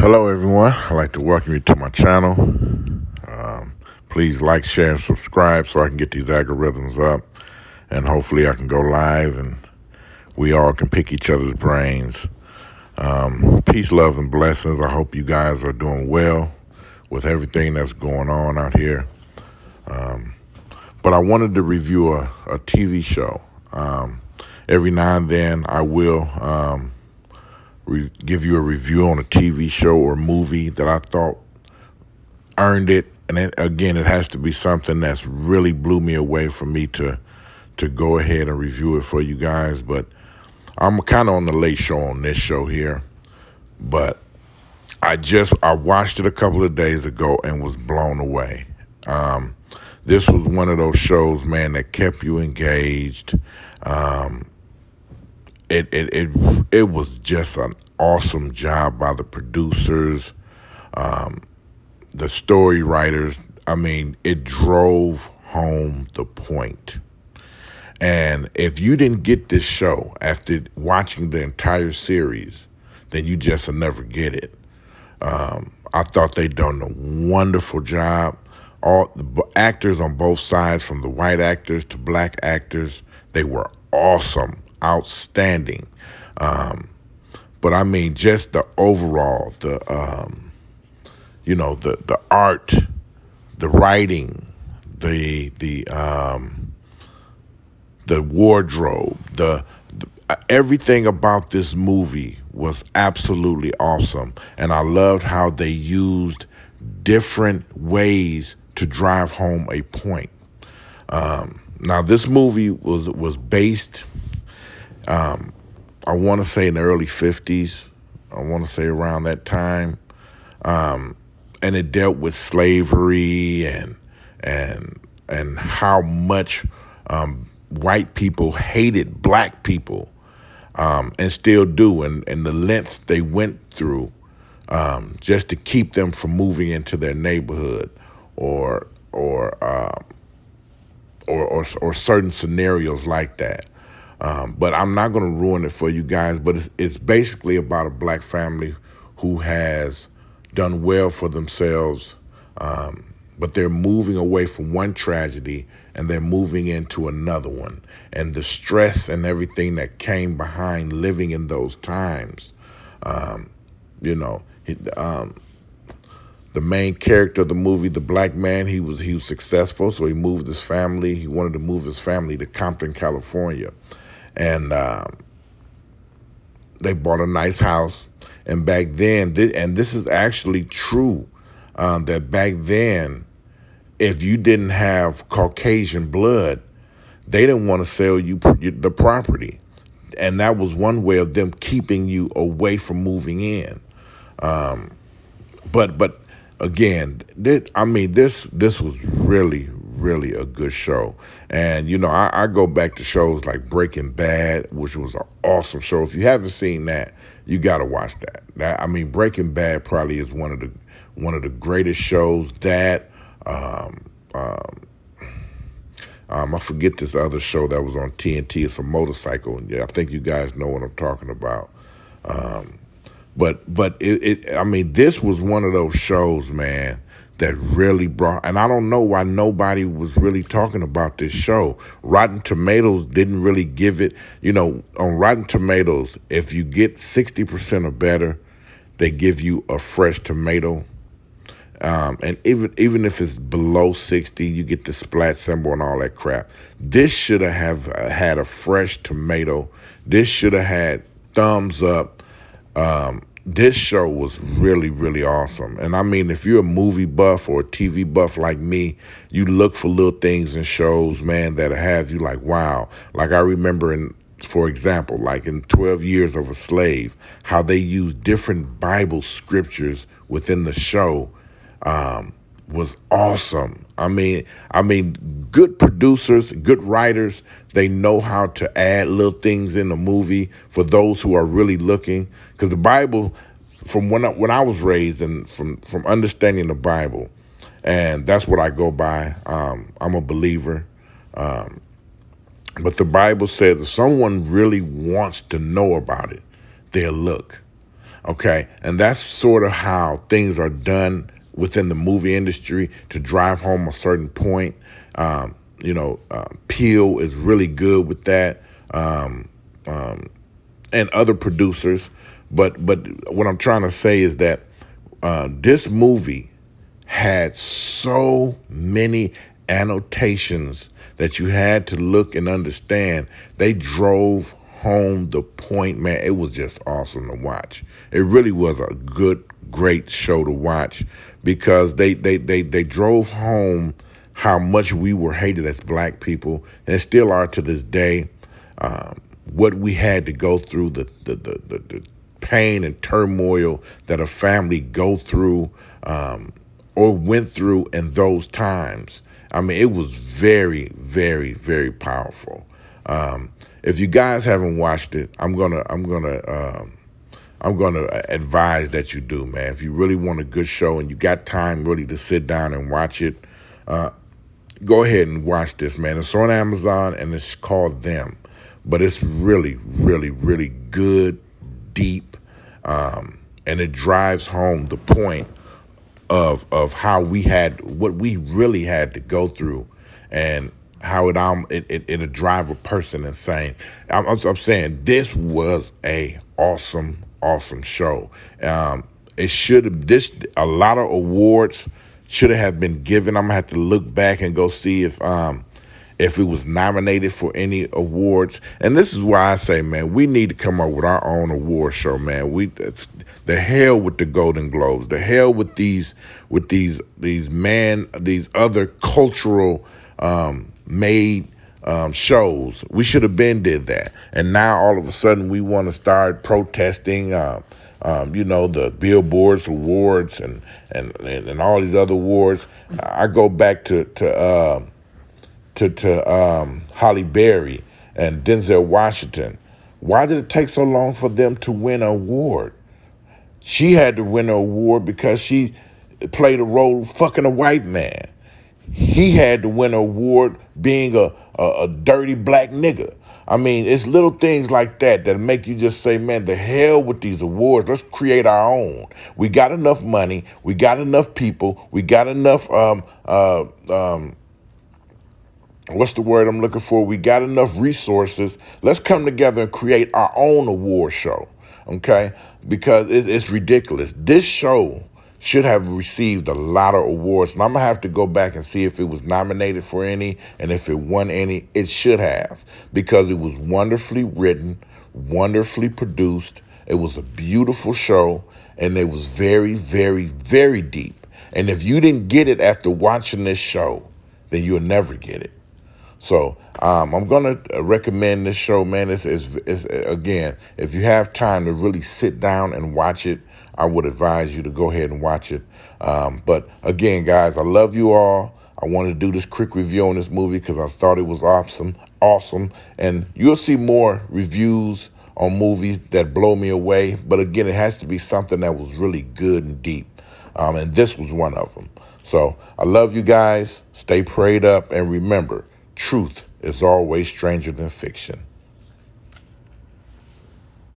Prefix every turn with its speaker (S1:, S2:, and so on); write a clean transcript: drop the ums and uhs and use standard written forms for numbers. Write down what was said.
S1: Hello, everyone. I'd like to welcome you to my channel. Um, Please like, share, and subscribe so I can get these algorithms up. And hopefully, I can go live and we all can pick each other's brains. Peace, love, and blessings. I hope you guys are doing well with everything that's going on out here. But I wanted to review a TV show. Every now and then, I will give you a review on a TV show or movie that I thought earned it. And again, it has to be something that's really blew me away for me to go ahead and review it for you guys. But I'm kind of on the late show on this show here. But I watched it a couple of days ago and was blown away. Um, this was one of those shows, man, that kept you engaged. Um, it was just an awesome job by the producers, the story writers. I mean, it drove home the point. And if you didn't get this show after watching the entire series, then you just will never get it. I thought they done a wonderful job. All the actors on both sides, from the white actors to black actors, they were awesome, outstanding. Um, but I mean, just the overall, the art, the writing, the wardrobe, the everything about this movie was absolutely awesome, and I loved how they used different ways to drive home a point. Now, this movie was based, I want to say, in the early '50s. I want to say around that time, and it dealt with slavery and how much white people hated black people, and still do, and the lengths they went through, just to keep them from moving into their neighborhood, or or um, or certain scenarios like that. But I'm not going to ruin it for you guys. But it's basically about a black family who has done well for themselves, but they're moving away from one tragedy and they're moving into another one. And the stress and everything that came behind living in those times, um, you know, the main character of the movie, the black man, he was successful, so he moved his family. He wanted to move his family to Compton, California, and they bought a nice house. And back then, and this is actually true, that back then, if you didn't have Caucasian blood, they didn't want to sell you the property, and that was one way of them keeping you away from moving in. Um, but again, this was really a good show. And I go back to shows like Breaking Bad, which was an awesome show. If you haven't seen that, you got to watch that. Breaking Bad probably is one of the greatest shows. That um, um, I forget this other show that was on TNT. It's a motorcycle. Yeah, I think you guys know what I'm talking about. Um, but this was one of those shows, man, that really brought. And I don't know why nobody was really talking about this show. Rotten Tomatoes didn't really give it. On Rotten Tomatoes, if you get 60% or better, they give you a fresh tomato. And even if it's below 60, you get the splat symbol and all that crap. This should have had a fresh tomato. This should have had thumbs up. This show was really awesome. And I mean, if you're a movie buff or a TV buff like me, you look for little things in shows, man, that have you like, wow. Like I remember for example, like in 12 Years of a Slave, how they used different Bible scriptures within the show, was awesome. I mean, good producers, good writers, they know how to add little things in the movie for those who are really looking. Because the Bible, from when I was raised and from understanding the Bible, and that's what I go by. I'm a believer. Um, but the Bible says if someone really wants to know about it, they'll look. Okay, and that's sort of how things are done within the movie industry to drive home a certain point. Peel is really good with that, um, um, and other producers. But what I'm trying to say is that this movie had so many annotations that you had to look and understand. They drove home the point, man. It was just awesome to watch. It really was a good, great show to watch because they drove home how much we were hated as black people and still are to this day. What we had to go through, the pain and turmoil that a family go through, or went through in those times. I mean, it was very, very, very powerful. If you guys haven't watched it, I'm gonna advise that you do, man. If you really want a good show and you got time really to sit down and watch it, uh, go ahead and watch this, man. It's on Amazon and it's called Them, but it's really, really, really good, deep, and it drives home the point of how we had what we really had to go through, and how it'll drive a person insane. I'm saying this was a awesome show. It should have this a lot of awards should have been given. I'm gonna have to look back and go see if it was nominated for any awards. And this is why I say, man, we need to come up with our own award show, man. The hell with the Golden Globes, the hell with these other cultural made shows. We should have been did that, and now all of a sudden we want to start protesting. The Billboards awards and all these other awards. I go back to Halle Berry and Denzel Washington. Why did it take so long for them to win an award? She had to win an award because she played a role fucking a white man. He had to win an award being a dirty black nigga. I mean, it's little things like that make you just say, man, the hell with these awards. Let's create our own. We got enough money. We got enough people. We got enough what's the word I'm looking for? We got enough resources. Let's come together and create our own award show, okay? Because it's ridiculous. This show should have received a lot of awards, and I'm gonna have to go back and see if it was nominated for any and if it won any. It should have, because it was wonderfully written, wonderfully produced. It was a beautiful show, and it was very, very, very deep. And if you didn't get it after watching this show, then you'll never get it. So I'm gonna recommend this show, man. It's again, if you have time to really sit down and watch it, I would advise you to go ahead and watch it. But again, guys, I love you all. I wanted to do this quick review on this movie because I thought it was awesome. And you'll see more reviews on movies that blow me away. But again, it has to be something that was really good and deep. And this was one of them. So I love you guys. Stay prayed up, and remember, truth is always stranger than fiction.